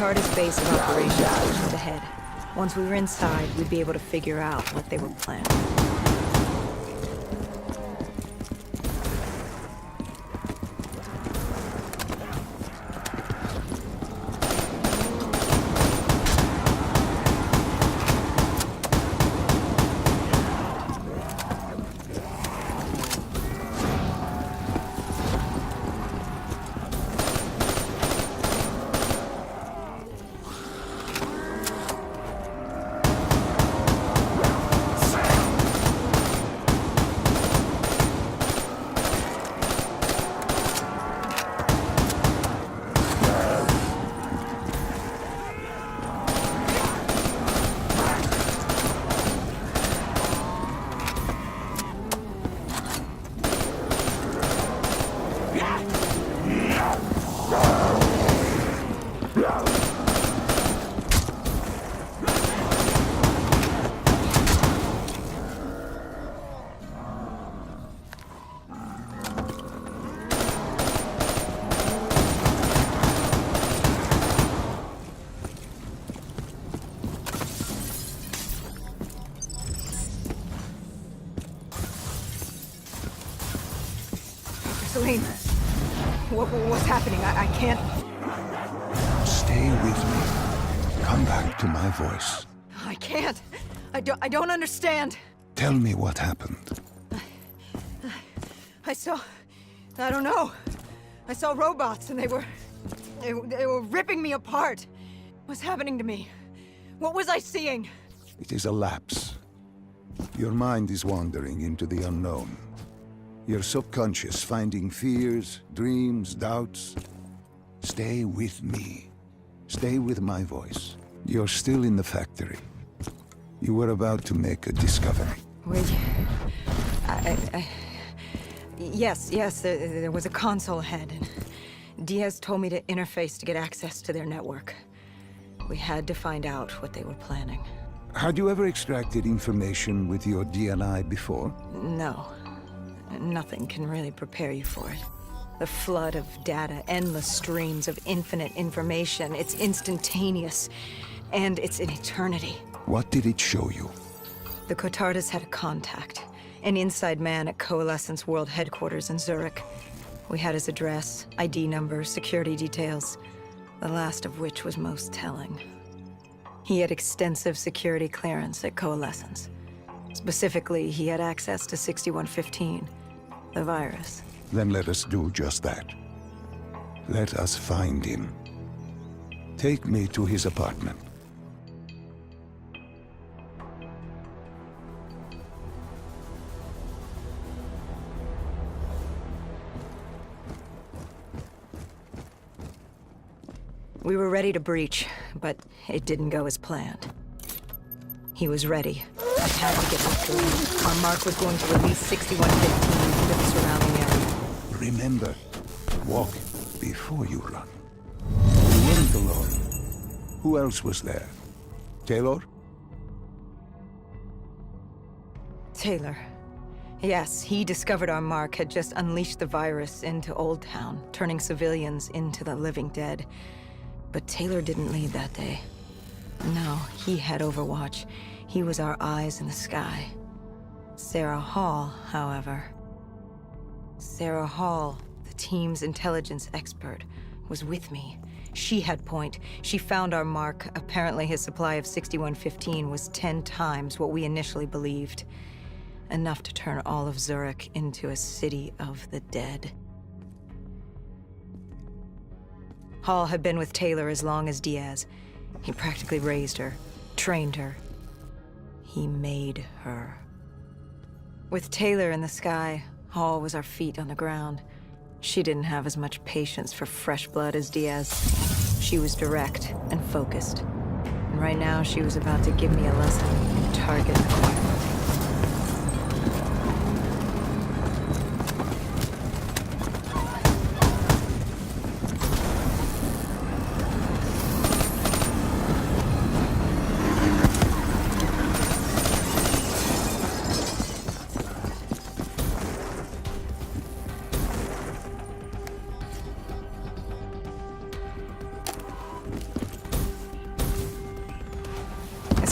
Cotardis base of operations was just ahead. Once we were inside, we'd be able to figure out what they were planning. Celine, what's happening? I can't... Stay with me. Come back to my voice. I can't. I don't understand. Tell me what happened. I don't know. I saw robots and they were ripping me apart. What's happening to me? What was I seeing? It is a lapse. Your mind is wandering into the unknown. Your subconscious finding fears, dreams, doubts. Stay with me. Stay with my voice. You're still in the factory. You were about to make a discovery. Wait... Yes, there was a console ahead, and Diaz told me to interface to get access to their network. We had to find out what they were planning. Had you ever extracted information with your DNI before? No. Nothing can really prepare you for it. The flood of data, endless streams of infinite information, it's instantaneous, and it's an eternity. What did it show you? The Cotardis had a contact, an inside man at Coalescence World Headquarters in Zurich. We had his address, ID number, security details, the last of which was most telling. He had extensive security clearance at Coalescence. Specifically, he had access to 6115, the virus. Then let us do just that. Let us find him. Take me to his apartment. We were ready to breach, but it didn't go as planned. He was ready. I had to get him through. Our mark was going to release 6115 into the surrounding area. Remember, walk before you run. You weren't alone. Who else was there? Taylor? Taylor. Yes, he discovered our mark had just unleashed the virus into Old Town, turning civilians into the living dead. But Taylor didn't lead that day. No, he had Overwatch. He was our eyes in the sky. Sarah Hall, however... Sarah Hall, the team's intelligence expert, was with me. She had point. She found our mark. Apparently his supply of 6115 was 10 times what we initially believed. Enough to turn all of Zurich into a city of the dead. Hall had been with Taylor as long as Diaz. He practically raised her, trained her. He made her. With Taylor in the sky, Hall was our feet on the ground. She didn't have as much patience for fresh blood as Diaz. She was direct and focused. And right now, she was about to give me a lesson in target acquirement.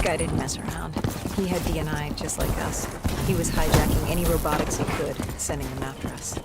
This guy didn't mess around. He had DNI just like us. He was hijacking any robotics he could, sending them after us.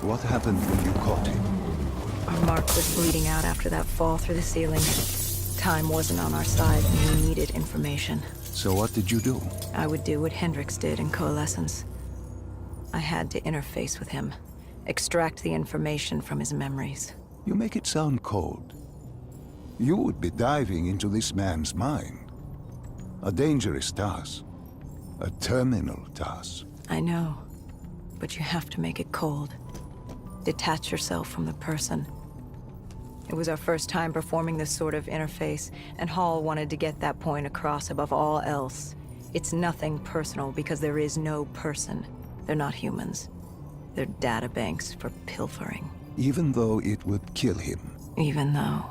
What happened when you caught him? Our Mark was bleeding out after that fall through the ceiling. Time wasn't on our side, and we needed information. So what did you do? I would do what Hendricks did in Coalescence. I had to interface with him, extract the information from his memories. You make it sound cold. You would be diving into this man's mind. A dangerous task. A terminal task. I know, but you have to make it cold. Detach yourself from the person. It was our first time performing this sort of interface, and Hall wanted to get that point across above all else. It's nothing personal because there is no person. They're not humans. They're databanks for pilfering. Even though it would kill him. Even though...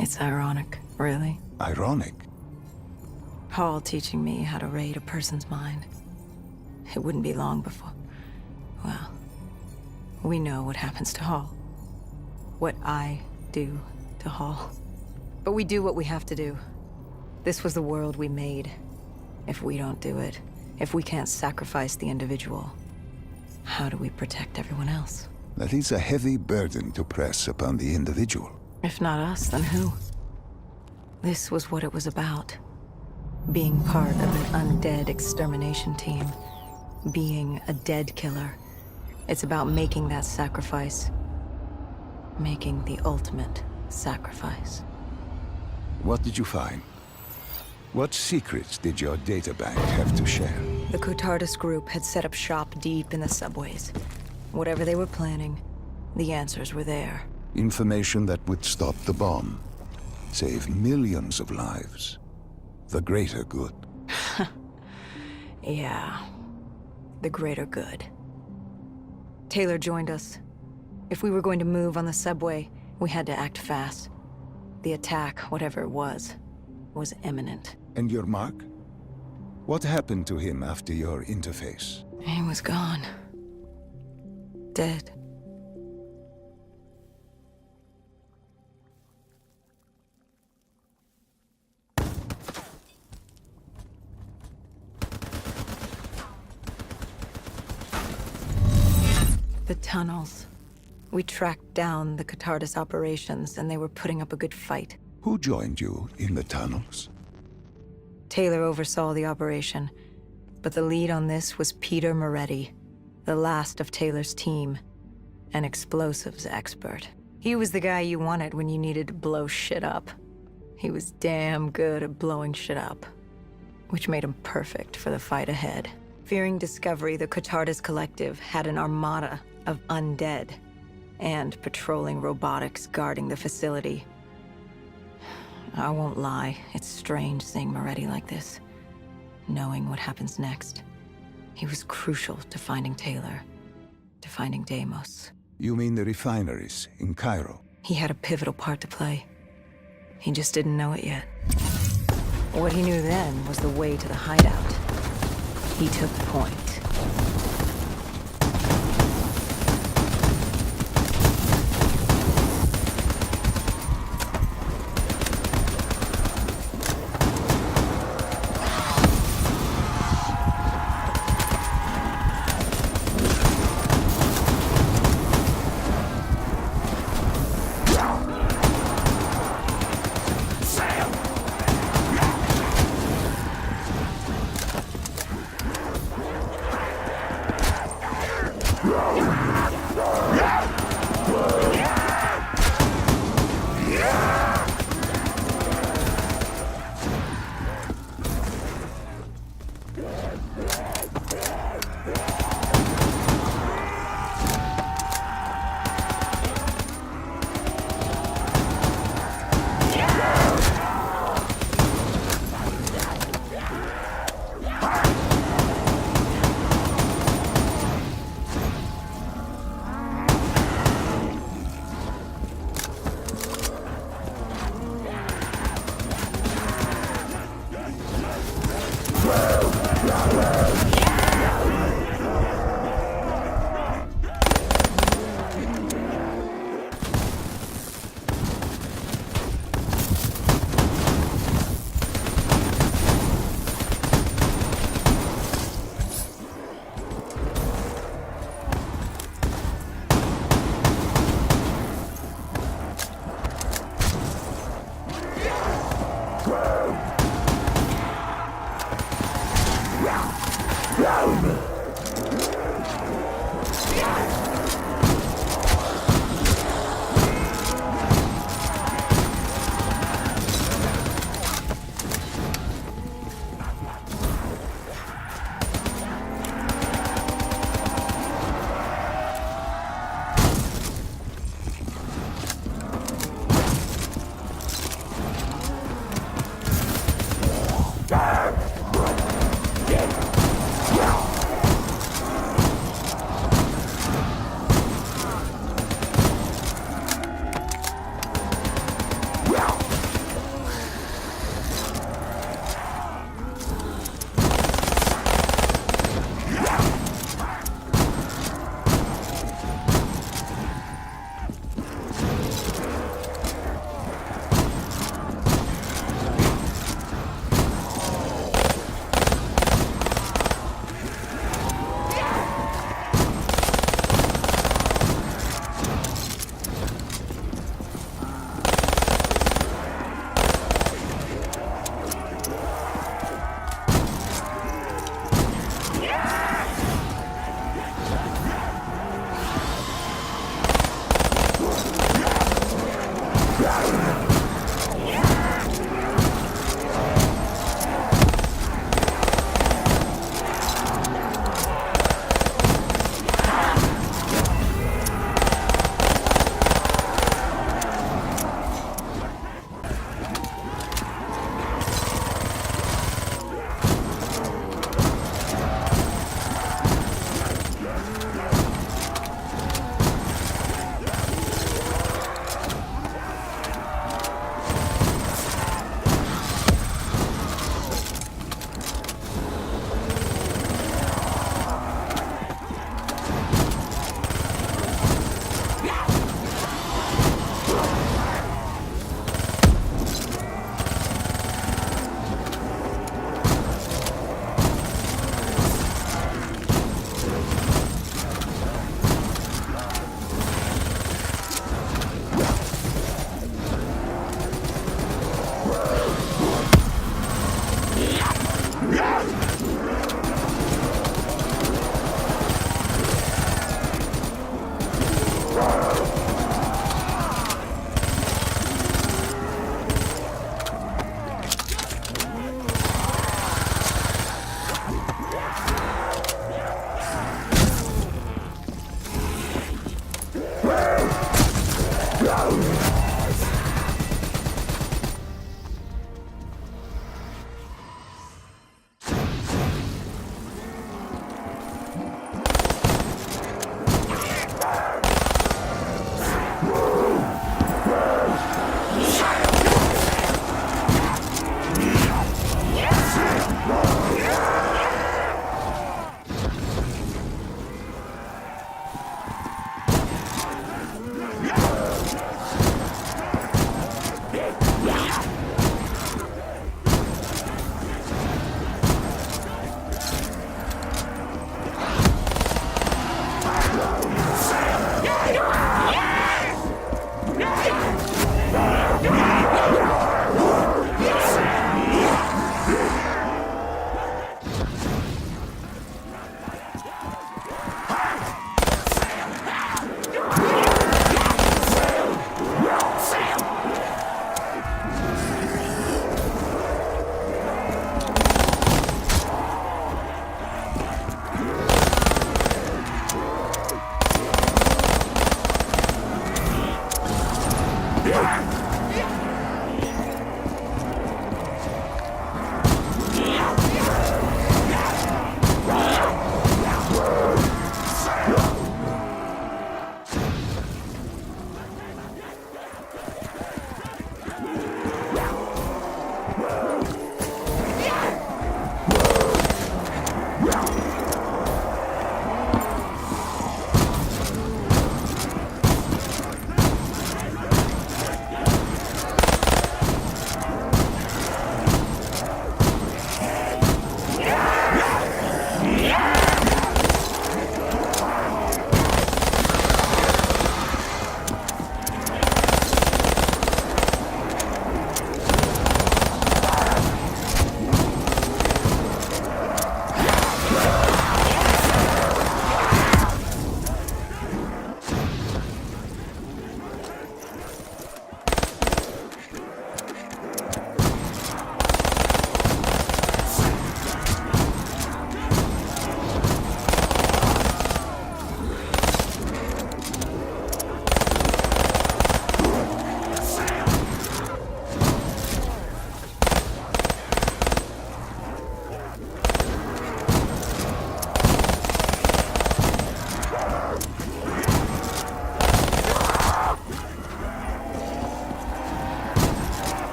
It's ironic, really. Ironic. Hall teaching me how to raid a person's mind. It wouldn't be long before... Well, we know what happens to Hall. What I do to Hall. But we do what we have to do. This was the world we made. If we don't do it, if we can't sacrifice the individual, how do we protect everyone else? That is a heavy burden to press upon the individual. If not us, then who? This was what it was about. Being part of an undead extermination team. Being a dead killer. It's about making that sacrifice. Making the ultimate sacrifice. What did you find? What secrets did your databank have to share? The Cotardus group had set up shop deep in the subways. Whatever they were planning, the answers were there. Information that would stop the bomb. Save millions of lives. The greater good. Yeah. The greater good. Taylor joined us. If we were going to move on the subway, we had to act fast. The attack, whatever it was imminent. And your Mark? What happened to him after your interface? He was gone. Dead. The tunnels. We tracked down the Cotardus operations, and they were putting up a good fight. Who joined you in the tunnels? Taylor oversaw the operation, but the lead on this was Peter Moretti, the last of Taylor's team, an explosives expert. He was the guy you wanted when you needed to blow shit up. He was damn good at blowing shit up, which made him perfect for the fight ahead. Fearing discovery, the Cotardus Collective had an armada of undead and patrolling robotics guarding the facility. I won't lie, it's strange seeing Moretti like this. knowing what happens next. He was crucial to finding Taylor, to finding Deimos. You mean the refineries in Cairo? He had a pivotal part to play. He just didn't know it yet. What he knew then was the way to the hideout. He took point.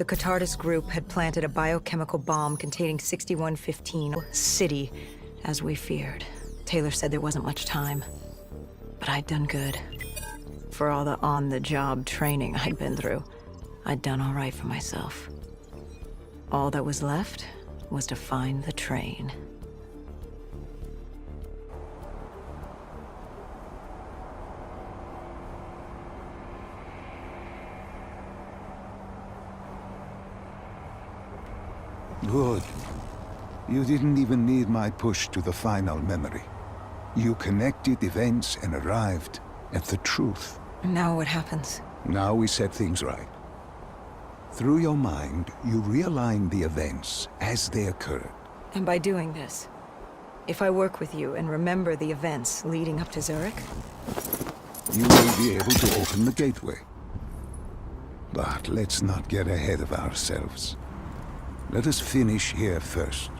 The Catardus group had planted a biochemical bomb containing 6115 City, as we feared. Taylor said there wasn't much time, but I'd done good. For all the on-the-job training I'd been through, I'd done all right for myself. All that was left was to find the train. Good. You didn't even need my push to the final memory. You connected events and arrived at the truth. Now what happens? Now we set things right. Through your mind, you realign the events as they occurred. And by doing this, If I work with you and remember the events leading up to Zurich, You may be able to open the gateway. But let's not get ahead of ourselves. Let us finish here first.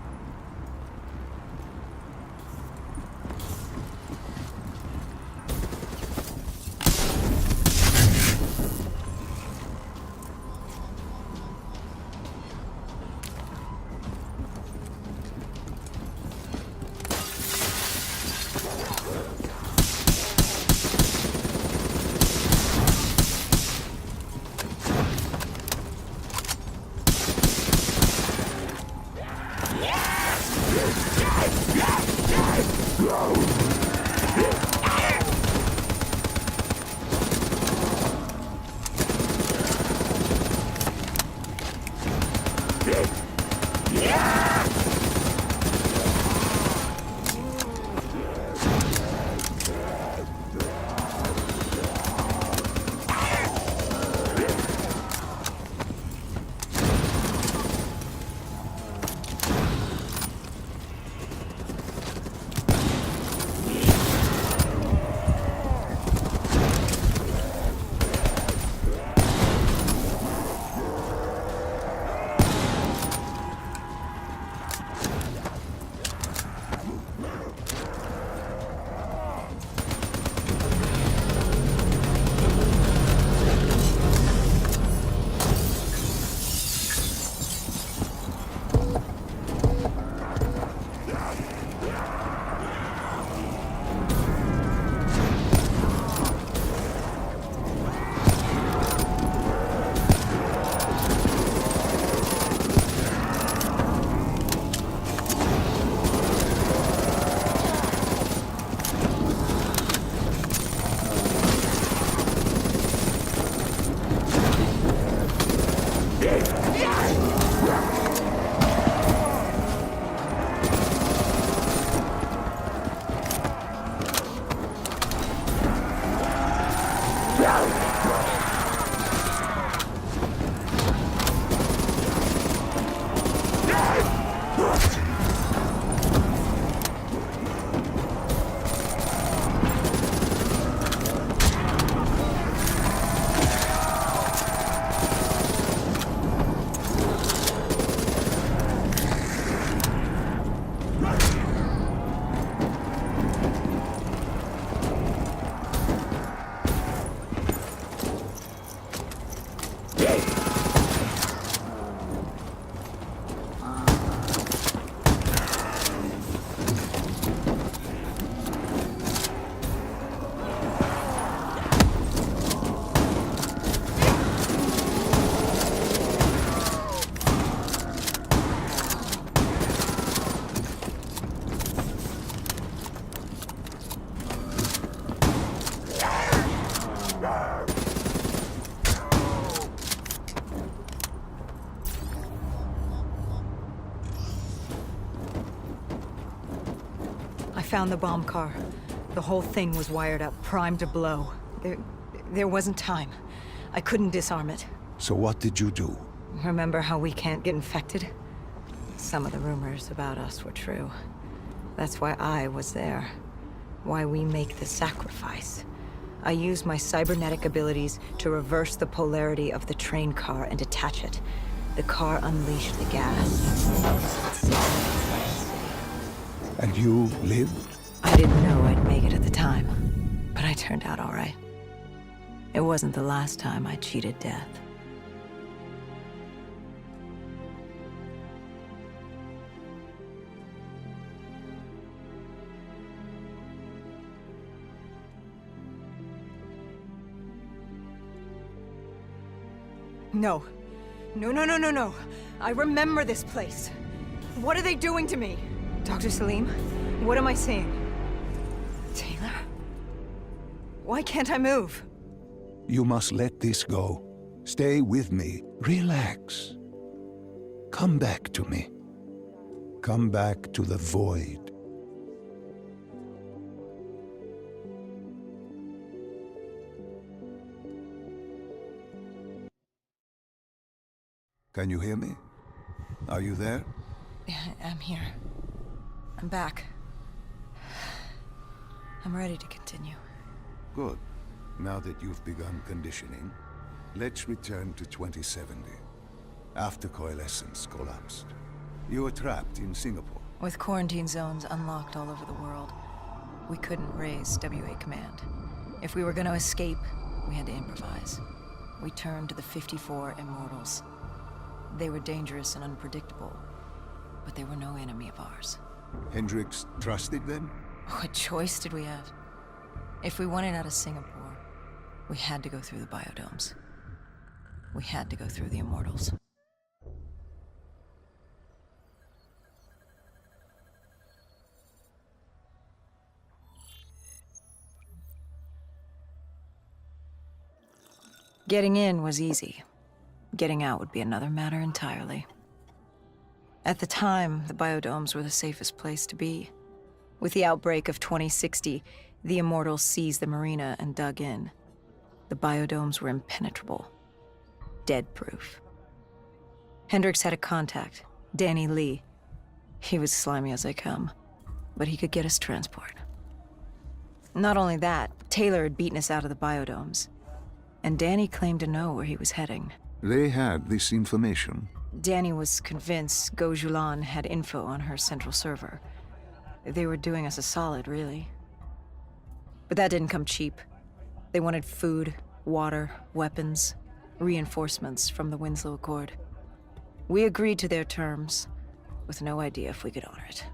Found the bomb car. The whole thing was wired up, primed to blow. There wasn't time. I couldn't disarm it. So what did you do? Remember how we can't get infected? Some of the rumors about us were true. That's why I was there. Why we make the sacrifice. I used my cybernetic abilities to reverse the polarity of the train car and detach it. The car unleashed the gas. And you lived? I didn't know I'd make it at the time, but I turned out all right. It wasn't the last time I cheated death. No. No. I remember this place. What are they doing to me? Dr. Salim, what am I seeing? Taylor? Why can't I move? You must let this go. Stay with me. Relax. Come back to me. Come back to the void. Can you hear me? Are you there? I'm here. I'm back. I'm ready to continue. Good. Now that you've begun conditioning, let's return to 2070. After Coalescence collapsed. You were trapped in Singapore. With quarantine zones unlocked all over the world, we couldn't raise WA command. If we were going to escape, we had to improvise. We turned to the 54 Immortals. They were dangerous and unpredictable, but they were no enemy of ours. Hendricks trusted them? What choice did we have? If we wanted out of Singapore, we had to go through the biodomes. We had to go through the Immortals. Getting in was easy. Getting out would be another matter entirely. At the time, the biodomes were the safest place to be. With the outbreak of 2060, the Immortals seized the marina and dug in. The biodomes were impenetrable. Dead-proof. Hendricks had a contact, Danny Lee. He was slimy as they come, but he could get us transport. Not only that, Taylor had beaten us out of the biodomes. And Danny claimed to know where he was heading. They had this information. Danny was convinced Gojulan had info on her central server. They were doing us a solid, really. But that didn't come cheap. They wanted food, water, weapons, reinforcements from the Winslow Accord. We agreed to their terms, with no idea if we could honor it.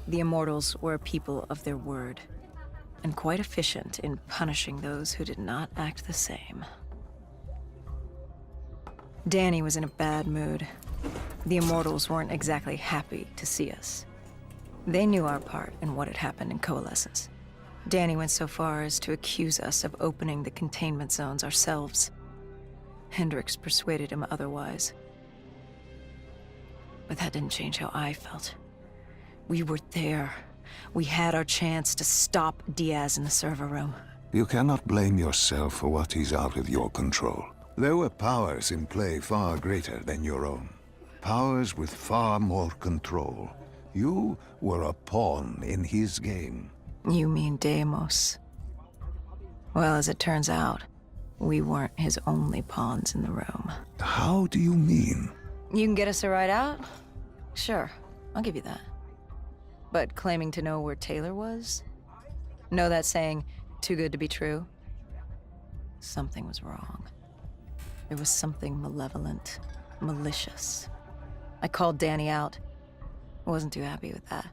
The Immortals were a people of their word, and quite efficient in punishing those who did not act the same. Danny was in a bad mood. The Immortals weren't exactly happy to see us. They knew our part in what had happened in Coalescence. Danny went so far as to accuse us of opening the containment zones ourselves. Hendricks persuaded him otherwise. But that didn't change how I felt. We were there. We had our chance to stop Diaz in the server room. You cannot blame yourself for what is out of your control. There were powers in play far greater than your own. Powers with far more control. You were a pawn in his game. You mean Deimos? Well, as it turns out, we weren't his only pawns in the room. How do you mean? You can get us a ride out? Sure, I'll give you that. But claiming to know where Taylor was? Know that saying, too good to be true? Something was wrong. There was something malevolent, malicious. I called Danny out. I wasn't too happy with that.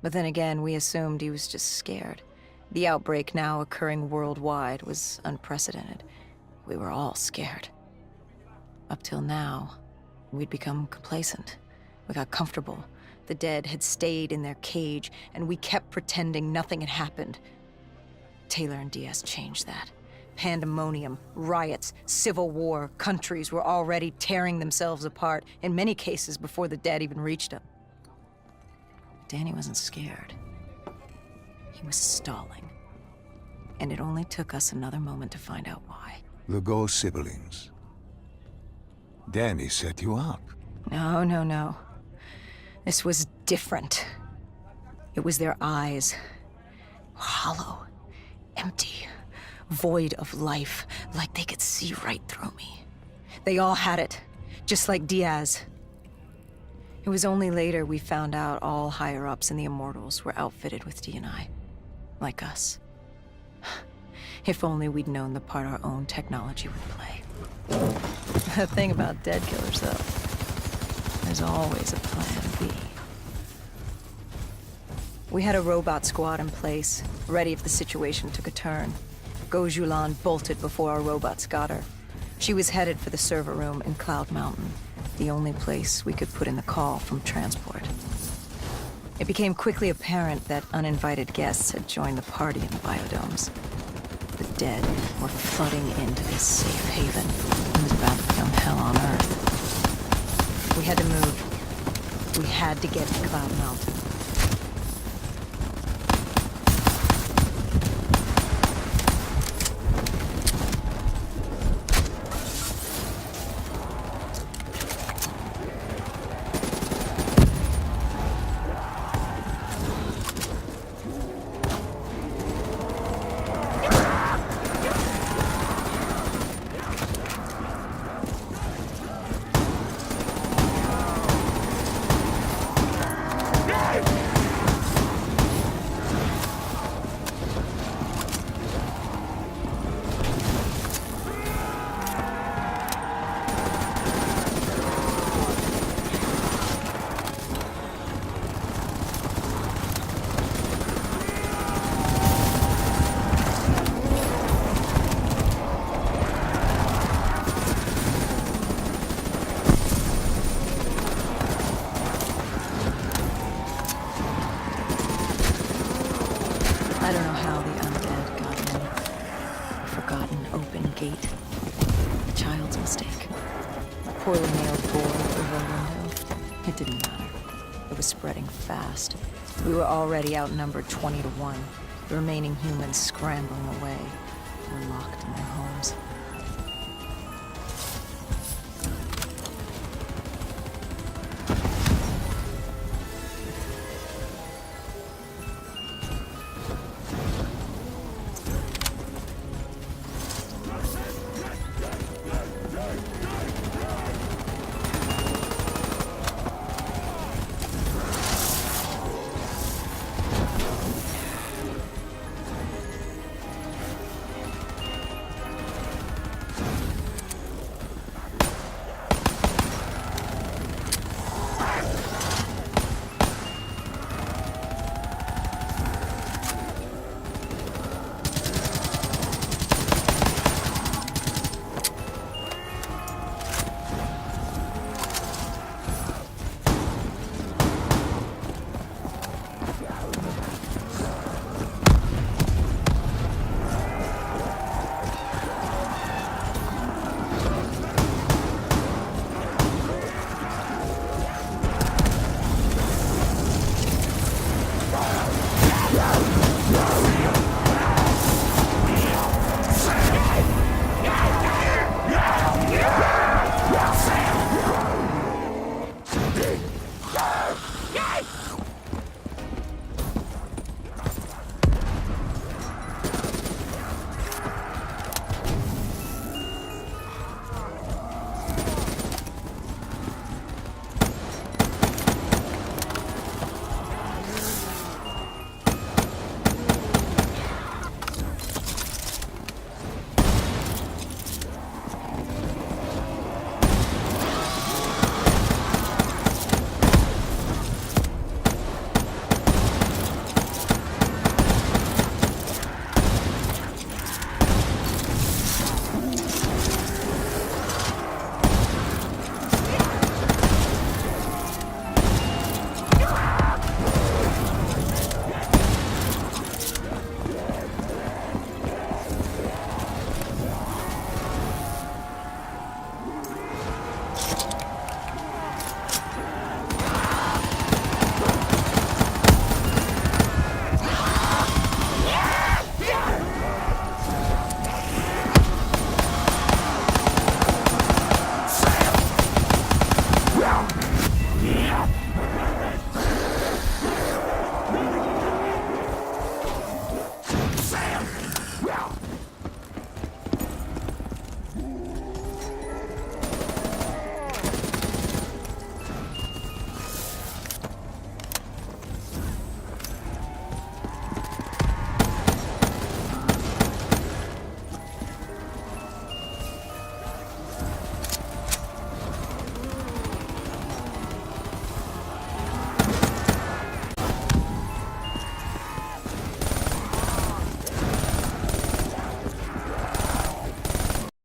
But then again, we assumed he was just scared. The outbreak now occurring worldwide was unprecedented. We were all scared. Up till now, we'd become complacent. We got comfortable. The dead had stayed in their cage, and we kept pretending nothing had happened. Taylor and Diaz changed that. Pandemonium, riots, civil war, countries were already tearing themselves apart, in many cases before the dead even reached them. Danny wasn't scared. He was stalling. And it only took us another moment to find out why. The Ghost siblings. Danny set you up. No. This was different. It was their eyes. Hollow. Empty. Void of life. Like they could see right through me. They all had it. Just like Diaz. It was only later we found out all higher-ups in the Immortals were outfitted with D&I. Like us. If only we'd known the part our own technology would play. The thing about dead killers, though, there's always a plan B. We had a robot squad in place, ready if the situation took a turn. Gojulan bolted before our robots got her. She was headed for the server room in Cloud Mountain, the only place we could put in the call from transport. It became quickly apparent that uninvited guests had joined the party in the biodomes. The dead were flooding into this safe haven. It was about to become hell on Earth. We had to move. We had to get to Cloud Mountain. I don't know how the undead got in. A forgotten open gate. A child's mistake. A poorly nailed board over a window. It didn't matter. It was spreading fast. We were already outnumbered 20 to 1. The remaining humans scrambling away. Were locked in their homes.